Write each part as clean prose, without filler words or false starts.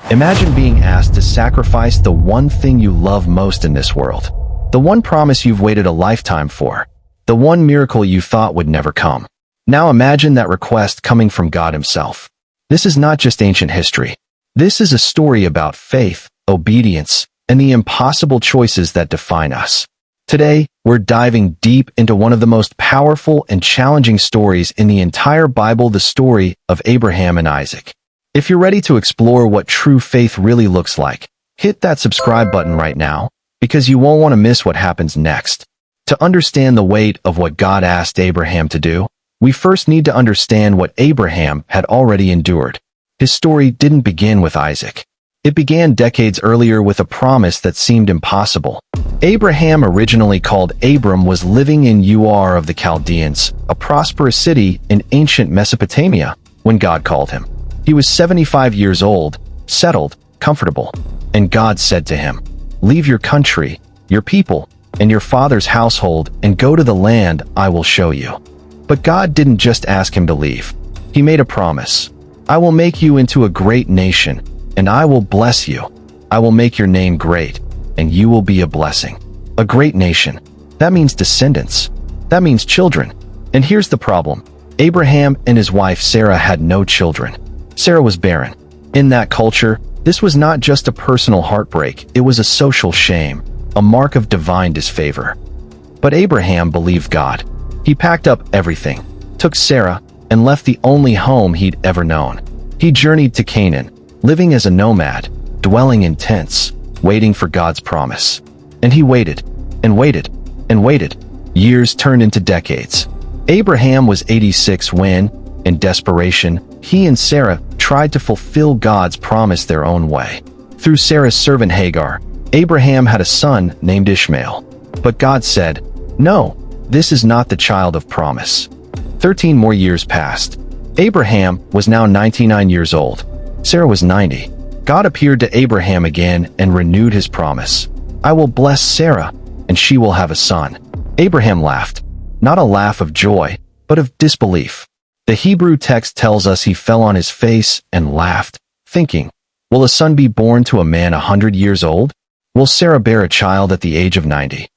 Imagine being asked to sacrifice the one thing you love most in this world. The one promise you've waited a lifetime for. The one miracle you thought would never come. Now imagine that request coming from God Himself. This is not just ancient history. This is a story about faith, obedience, and the impossible choices that define us. Today, we're diving deep into one of the most powerful and challenging stories in the entire Bible, the story of Abraham and Isaac. If you're ready to explore what true faith really looks like, hit that subscribe button right now, because you won't want to miss what happens next. To understand the weight of what God asked Abraham to do, we first need to understand what Abraham had already endured. His story didn't begin with Isaac. It began decades earlier with a promise that seemed impossible. Abraham, originally called Abram, was living in Ur of the Chaldeans, a prosperous city in ancient Mesopotamia, when God called him. He was 75 years old, settled, comfortable, and God said to him, "Leave your country, your people, and your father's household, and go to the land I will show you." But God didn't just ask him to leave. He made a promise. "I will make you into a great nation, and I will bless you. I will make your name great, and you will be a blessing." A great nation. That means descendants. That means children. And here's the problem. Abraham and his wife Sarah had no children. Sarah was barren. In that culture, this was not just a personal heartbreak, it was a social shame, a mark of divine disfavor. But Abraham believed God. He packed up everything, took Sarah, and left the only home he'd ever known. He journeyed to Canaan, living as a nomad, dwelling in tents, waiting for God's promise. And he waited, and waited, and waited. Years turned into decades. Abraham was 86 when, in desperation, he and Sarah tried to fulfill God's promise their own way. Through Sarah's servant Hagar, Abraham had a son named Ishmael. But God said, "No, this is not the child of promise." 13 more years passed. Abraham was now 99 years old. Sarah was 90. God appeared to Abraham again and renewed his promise. "I will bless Sarah, and she will have a son." Abraham laughed. Not a laugh of joy, but of disbelief. The Hebrew text tells us he fell on his face and laughed, thinking, "Will a son be born to a man 100 years old? Will Sarah bear a child at the age of 90?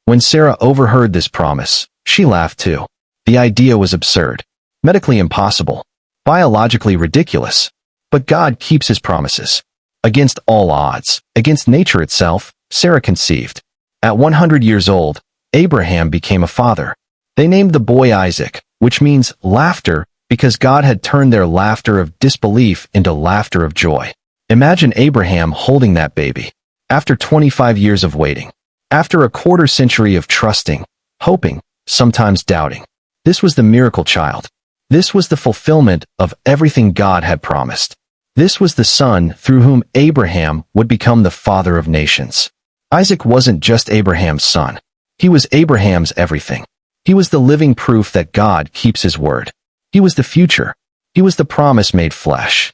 When Sarah overheard this promise, she laughed too. The idea was absurd, medically impossible, biologically ridiculous. But God keeps his promises. Against all odds, against nature itself, Sarah conceived. At 100 years old, Abraham became a father. They named the boy Isaac, which means laughter, because God had turned their laughter of disbelief into laughter of joy. Imagine Abraham holding that baby. After 25 years of waiting. After a quarter century of trusting, hoping, sometimes doubting. This was the miracle child. This was the fulfillment of everything God had promised. This was the son through whom Abraham would become the father of nations. Isaac wasn't just Abraham's son. He was Abraham's everything. He was the living proof that God keeps his word. He was the future. He was the promise made flesh.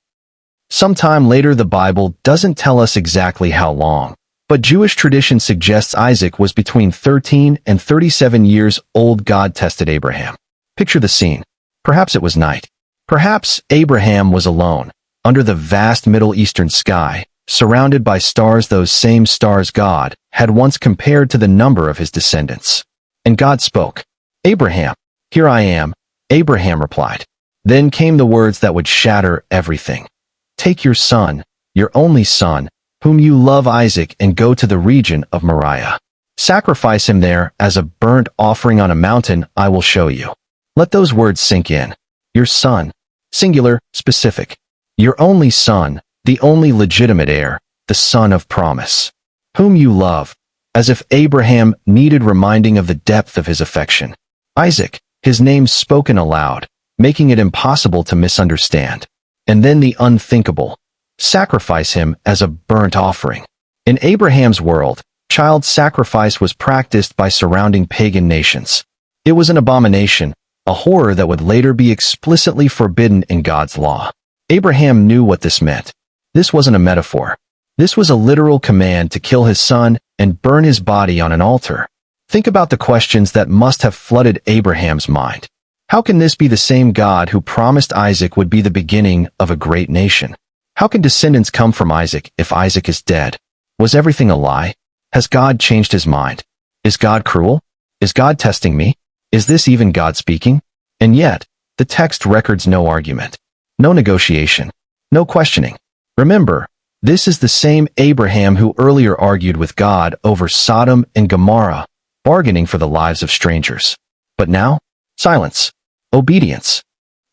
Sometime later, the Bible doesn't tell us exactly how long, but Jewish tradition suggests Isaac was between 13 and 37 years old. God tested Abraham. Picture the scene. Perhaps it was night. Perhaps Abraham was alone, under the vast Middle Eastern sky, surrounded by stars, those same stars God had once compared to the number of his descendants. And God spoke. "Abraham, here I am," Abraham replied. Then came the words that would shatter everything. "Take your son, your only son, whom you love, Isaac, and go to the region of Moriah. Sacrifice him there as a burnt offering on a mountain I will show you." Let those words sink in. Your son. Singular, specific. Your only son, the only legitimate heir, the son of promise. Whom you love, as if Abraham needed reminding of the depth of his affection. Isaac, his name spoken aloud, making it impossible to misunderstand. And then the unthinkable. Sacrifice him as a burnt offering. In Abraham's world, child sacrifice was practiced by surrounding pagan nations. It was an abomination, a horror that would later be explicitly forbidden in God's law. Abraham knew what this meant. This wasn't a metaphor. This was a literal command to kill his son and burn his body on an altar. Think about the questions that must have flooded Abraham's mind. How can this be the same God who promised Isaac would be the beginning of a great nation? How can descendants come from Isaac if Isaac is dead? Was everything a lie? Has God changed his mind? Is God cruel? Is God testing me? Is this even God speaking? And yet, the text records no argument, no negotiation, no questioning. Remember, this is the same Abraham who earlier argued with God over Sodom and Gomorrah, bargaining for the lives of strangers. But now, silence, obedience.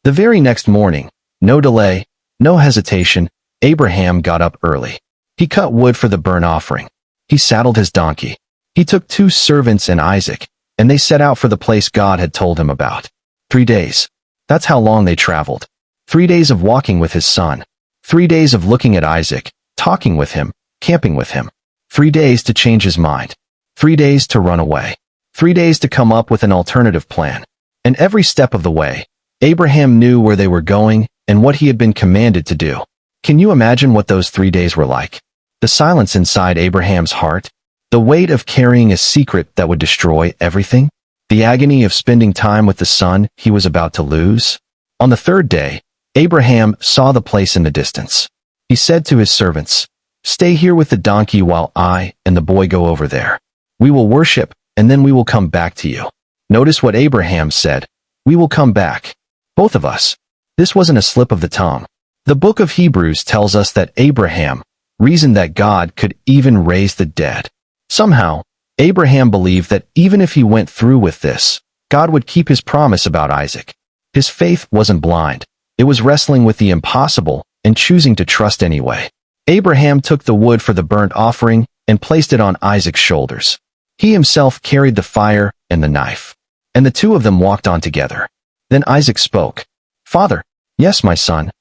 The very next morning, no delay, no hesitation, Abraham got up early. He cut wood for the burnt offering. He saddled his donkey. He took 2 servants and Isaac, and they set out for the place God had told him about. 3 days. That's how long they traveled. 3 days of walking with his son. 3 days of looking at Isaac, talking with him, camping with him. 3 days to change his mind. 3 days to run away. 3 days to come up with an alternative plan. And every step of the way, Abraham knew where they were going and what he had been commanded to do. Can you imagine what those 3 days were like? The silence inside Abraham's heart, the weight of carrying a secret that would destroy everything, the agony of spending time with the son he was about to lose. On the 3rd day, Abraham saw the place in the distance. He said to his servants, "Stay here with the donkey while I and the boy go over there. We will worship, and then we will come back to you." Notice what Abraham said. "We will come back. Both of us." This wasn't a slip of the tongue. The book of Hebrews tells us that Abraham reasoned that God could even raise the dead. Somehow, Abraham believed that even if he went through with this, God would keep his promise about Isaac. His faith wasn't blind. It was wrestling with the impossible and choosing to trust anyway. Abraham took the wood for the burnt offering and placed it on Isaac's shoulders. He himself carried the fire and the knife, and the 2 of them walked on together. Then Isaac spoke. "Father." "Yes, my son."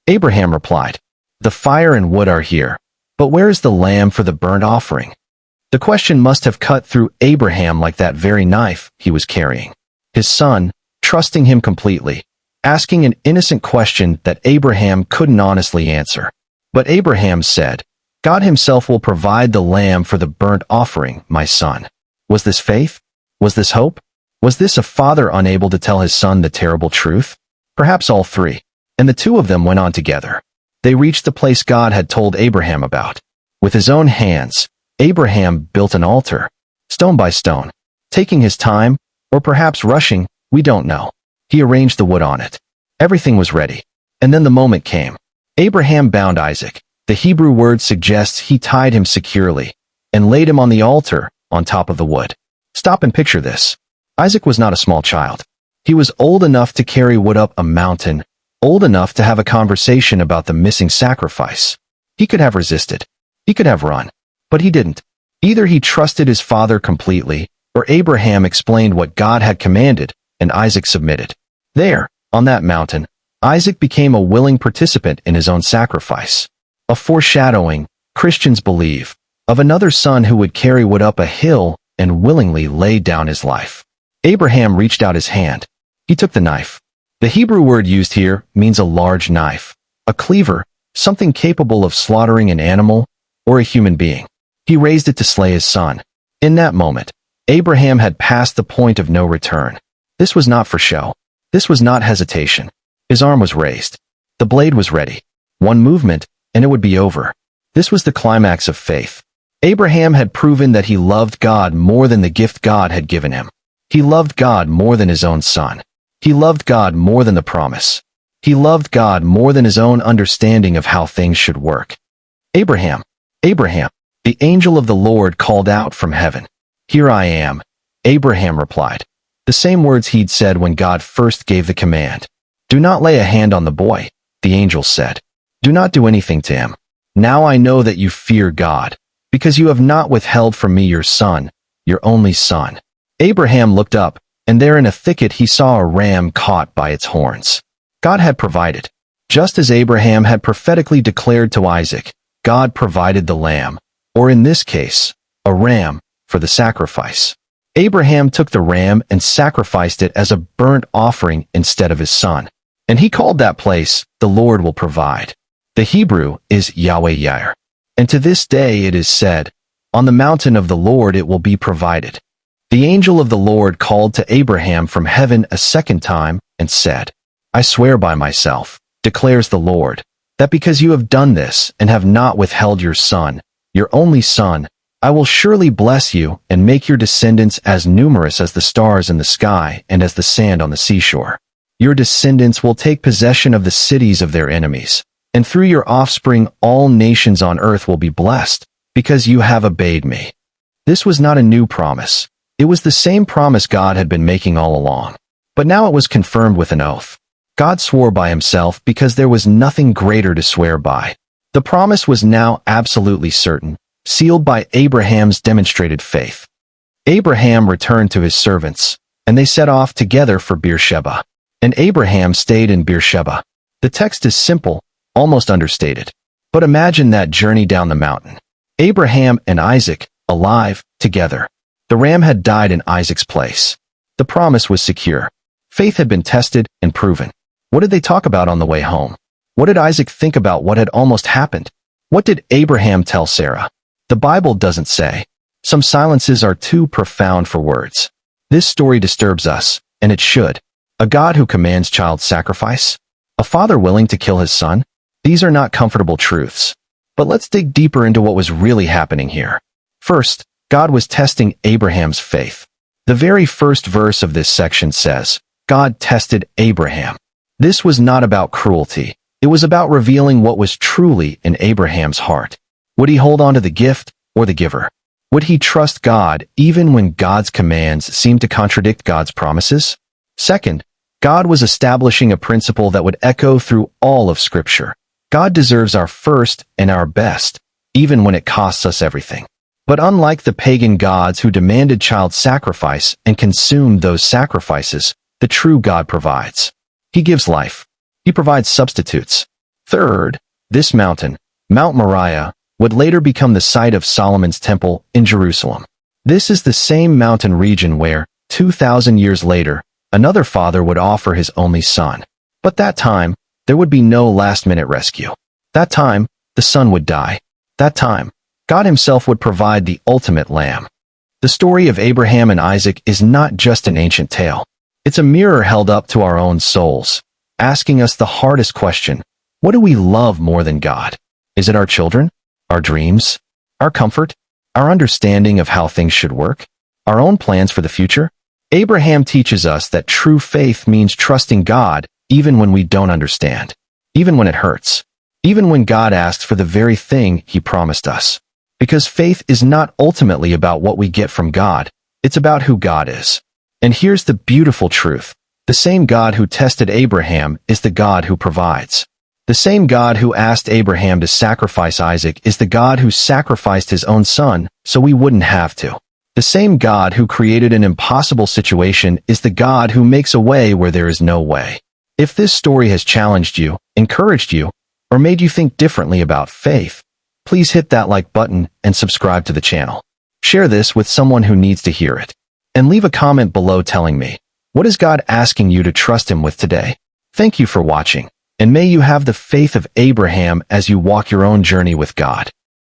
Abraham replied, "The fire and wood are here, but where is the lamb for the burnt offering?" The question must have cut through Abraham like that very knife he was carrying. His son, trusting him completely, asking an innocent question that Abraham couldn't honestly answer. But Abraham said, "God himself will provide the lamb for the burnt offering, my son." Was this faith? Was this hope? Was this a father unable to tell his son the terrible truth? Perhaps all 3. And the 2 of them went on together. They reached the place God had told Abraham about. With his own hands, Abraham built an altar, stone by stone, taking his time, or perhaps rushing, we don't know. He arranged the wood on it. Everything was ready. And then the moment came. Abraham bound Isaac. The Hebrew word suggests he tied him securely and laid him on the altar on top of the wood. Stop and picture this. Isaac was not a small child. He was old enough to carry wood up a mountain, old enough to have a conversation about the missing sacrifice. He could have resisted. He could have run. But he didn't. Either he trusted his father completely, or Abraham explained what God had commanded, and Isaac submitted. There, on that mountain, Isaac became a willing participant in his own sacrifice. A foreshadowing, Christians believe, of another son who would carry wood up a hill and willingly lay down his life. Abraham reached out his hand. He took the knife. The Hebrew word used here means a large knife, a cleaver, something capable of slaughtering an animal or a human being. He raised it to slay his son. In that moment, Abraham had passed the point of no return. This was not for show. This was not hesitation. His arm was raised. The blade was ready. One movement, and it would be over. This was the climax of faith. Abraham had proven that he loved God more than the gift God had given him. He loved God more than his own son. He loved God more than the promise. He loved God more than his own understanding of how things should work. "Abraham, Abraham," the angel of the Lord called out from heaven. "Here I am," Abraham replied. The same words he'd said when God first gave the command. "Do not lay a hand on the boy," the angel said. "Do not do anything to him. Now I know that you fear God, because you have not withheld from me your son, your only son." Abraham looked up, and there in a thicket he saw a ram caught by its horns. God had provided. Just as Abraham had prophetically declared to Isaac, God provided the lamb, or in this case, a ram, for the sacrifice. Abraham took the ram and sacrificed it as a burnt offering instead of his son. And he called that place, "The Lord will provide." The Hebrew is Yahweh Yir. And to this day it is said, "On the mountain of the Lord it will be provided." The angel of the Lord called to Abraham from heaven a second time and said, "I swear by myself, declares the Lord, that because you have done this and have not withheld your son, your only son, I will surely bless you and make your descendants as numerous as the stars in the sky and as the sand on the seashore. Your descendants will take possession of the cities of their enemies, and through your offspring all nations on earth will be blessed, because you have obeyed me. This was not a new promise. It was the same promise God had been making all along. But now it was confirmed with an oath. God swore by himself because there was nothing greater to swear by. The promise was now absolutely certain, sealed by Abraham's demonstrated faith. Abraham returned to his servants, and they set off together for Beersheba. And Abraham stayed in Beersheba. The text is simple, almost understated. But imagine that journey down the mountain. Abraham and Isaac, alive, together. The ram had died in Isaac's place. The promise was secure. Faith had been tested and proven. What did they talk about on the way home? What did Isaac think about what had almost happened? What did Abraham tell Sarah? The Bible doesn't say. Some silences are too profound for words. This story disturbs us, and it should. A God who commands child sacrifice? A father willing to kill his son? These are not comfortable truths. But let's dig deeper into what was really happening here. First, God was testing Abraham's faith. The very first verse of this section says, God tested Abraham. This was not about cruelty. It was about revealing what was truly in Abraham's heart. Would he hold on to the gift or the giver? Would he trust God even when God's commands seemed to contradict God's promises? Second, God was establishing a principle that would echo through all of Scripture. God deserves our first and our best, even when it costs us everything. But unlike the pagan gods who demanded child sacrifice and consumed those sacrifices, the true God provides. He gives life. He provides substitutes. Third, this mountain, Mount Moriah, would later become the site of Solomon's temple in Jerusalem. This is the same mountain region where, 2,000 years later, another father would offer his only son. But that time, there would be no last-minute rescue. That time, the son would die. That time, God himself would provide the ultimate lamb. The story of Abraham and Isaac is not just an ancient tale. It's a mirror held up to our own souls, asking us the hardest question: what do we love more than God? Is it our children? Our dreams? Our comfort? Our understanding of how things should work? Our own plans for the future? Abraham teaches us that true faith means trusting God even when we don't understand, even when it hurts, even when God asks for the very thing he promised us. Because faith is not ultimately about what we get from God, it's about who God is. And here's the beautiful truth. The same God who tested Abraham is the God who provides. The same God who asked Abraham to sacrifice Isaac is the God who sacrificed his own son so we wouldn't have to. The same God who created an impossible situation is the God who makes a way where there is no way. If this story has challenged you, encouraged you, or made you think differently about faith, please hit that like button and subscribe to the channel. Share this with someone who needs to hear it. And leave a comment below telling me, what is God asking you to trust him with today? Thank you for watching, and may you have the faith of Abraham as you walk your own journey with God.